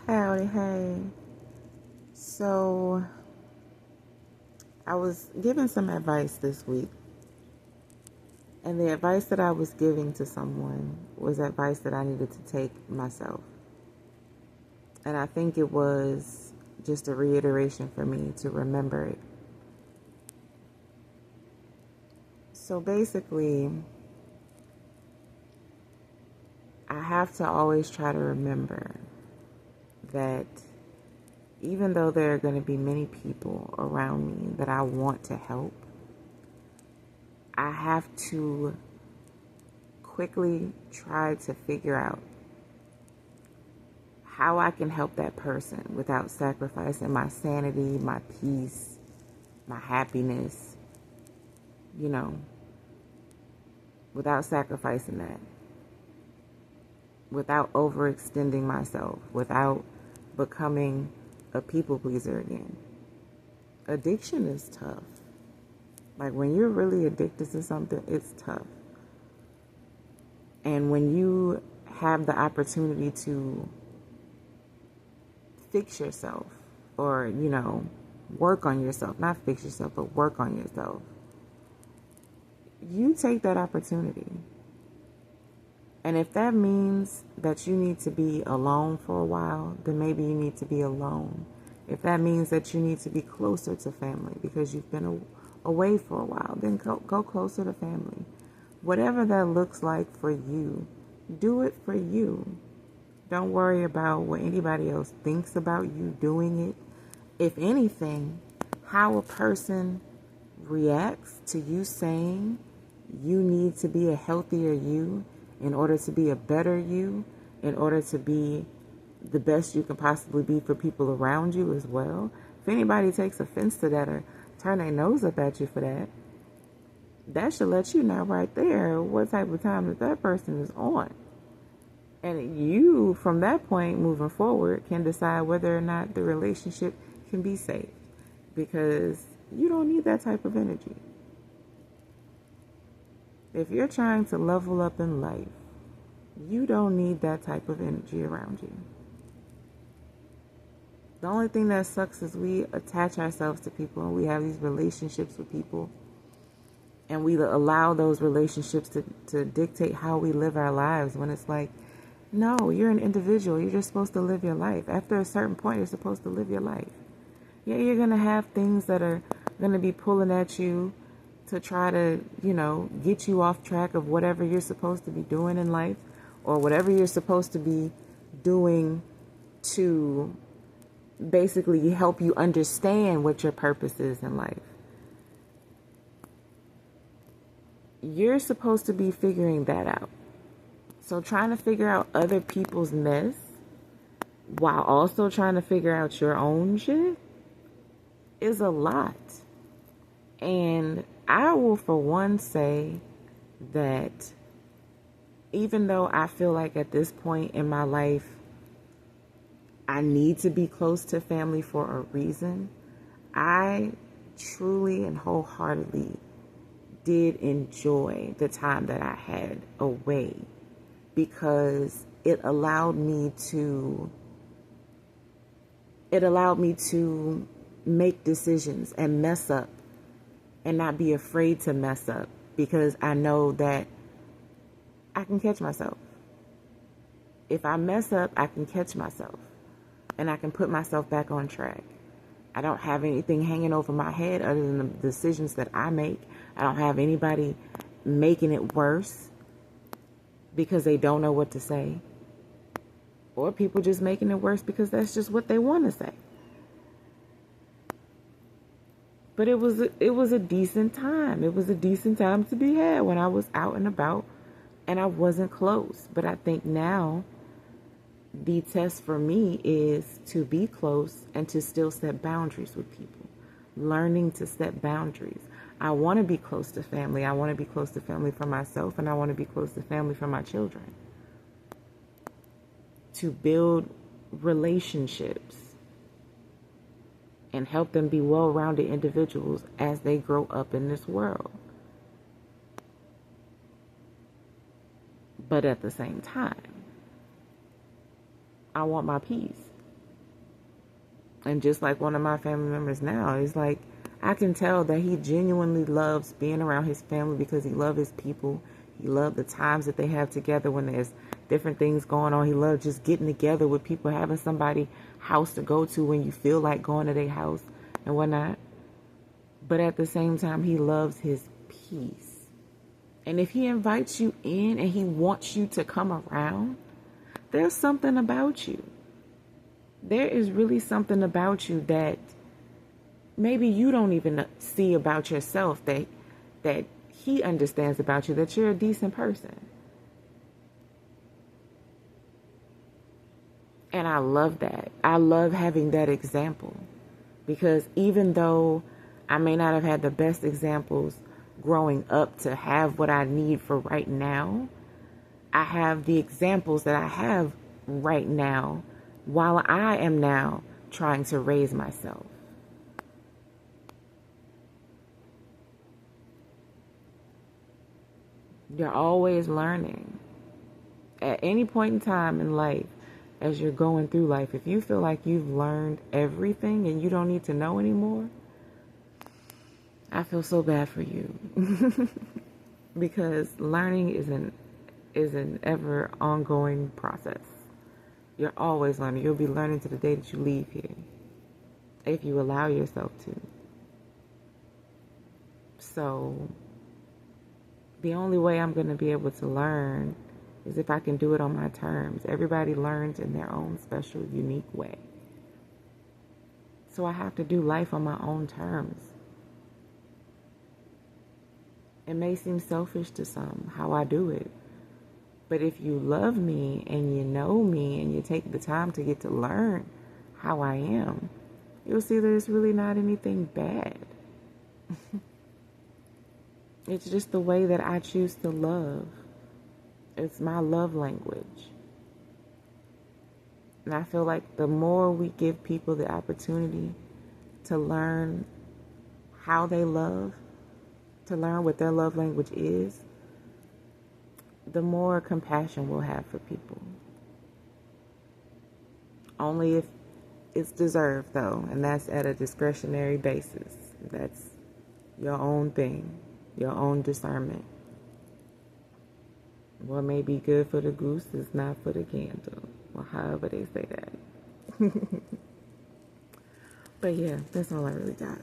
Howdy, hey. So, I was given some advice this week, and the advice that I was giving to someone was advice that I needed to take myself. And I think it was just a reiteration for me to remember it. So, basically, I have to always try to remember that even though there are going to be many people around me that I want to help, I have to quickly try to figure out how I can help that person without sacrificing my sanity, my peace, my happiness, you know, without sacrificing that, without overextending myself, without becoming a people pleaser again. Addiction is tough. Like when you're really addicted to something, it's tough. And when you have the opportunity to fix yourself or, work on yourself, not fix yourself, but work on yourself, you take that opportunity. And if that means that you need to be alone for a while, then maybe you need to be alone. If that means that you need to be closer to family because you've been away for a while, then go closer to family. Whatever that looks like for you, do it for you. Don't worry about what anybody else thinks about you doing it. If anything, how a person reacts to you saying you need to be a healthier you in order to be a better you, in order to be the best you can possibly be for people around you as well. If anybody takes offense to that or turn their nose up at you for that, that should let you know right there what type of time that person is on. And you, from that point moving forward, can decide whether or not the relationship can be saved. Because you don't need that type of energy. If you're trying to level up in life, you don't need that type of energy around you. The only thing that sucks is we attach ourselves to people and we have these relationships with people. And we allow those relationships to dictate how we live our lives when it's like, no, you're an individual. You're just supposed to live your life. After a certain point, you're supposed to live your life. Yeah, you're going to have things that are going to be pulling at you to try to, get you off track of whatever you're supposed to be doing in life or whatever you're supposed to be doing to basically help you understand what your purpose is in life. You're supposed to be figuring that out. So trying to figure out other people's mess while also trying to figure out your own shit is a lot. And I will for one say that even though I feel like at this point in my life I need to be close to family for a reason, I truly and wholeheartedly did enjoy the time that I had away because it allowed me to make decisions and mess up and not be afraid to mess up because I know that I can catch myself. If I mess up, I can catch myself and I can put myself back on track. I don't have anything hanging over my head other than the decisions that I make. I don't have anybody making it worse because they don't know what to say. Or people just making it worse because that's just what they want to say. But it was a decent time. It was a decent time to be had when I was out and about and I wasn't close. But I think now the test for me is to be close and to still set boundaries with people. Learning to set boundaries. I want to be close to family. I want to be close to family for myself and I want to be close to family for my children. To build relationships and help them be well-rounded individuals as they grow up in this world. But at the same time, I want my peace. And just like one of my family members now, it's like I can tell that he genuinely loves being around his family because he loves his people. He loves the times that they have together when there's different things going on. He loves just getting together with people, having somebody house to go to when you feel like going to their house and whatnot. But at the same time, he loves his peace. And if he invites you in and he wants you to come around, there's something about you. There is really something about you that maybe you don't even see about yourself that he understands about you, that you're a decent person. And I love that. I love having that example because even though I may not have had the best examples growing up to have what I need for right now, I have the examples that I have right now while I am now trying to raise myself. You're always learning. At any point in time in life, as you're going through life, if you feel like you've learned everything and you don't need to know anymore, I feel so bad for you. Because learning is an ever ongoing process. You're always learning. You'll be learning to the day that you leave here, if you allow yourself to. So the only way I'm going to be able to learn is if I can do it on my terms. Everybody learns in their own special, unique way. So I have to do life on my own terms. It may seem selfish to some how I do it. But if you love me and you know me and you take the time to get to learn how I am, you'll see there's really not anything bad. It's just the way that I choose to love. It's my love language. And I feel like the more we give people the opportunity to learn how they love, to learn what their love language is, the more compassion we'll have for people. Only if it's deserved, though, and that's at a discretionary basis. That's your own thing, your own discernment. What may be good for the goose is not for the gander, or however they say that. But yeah, that's all I really got.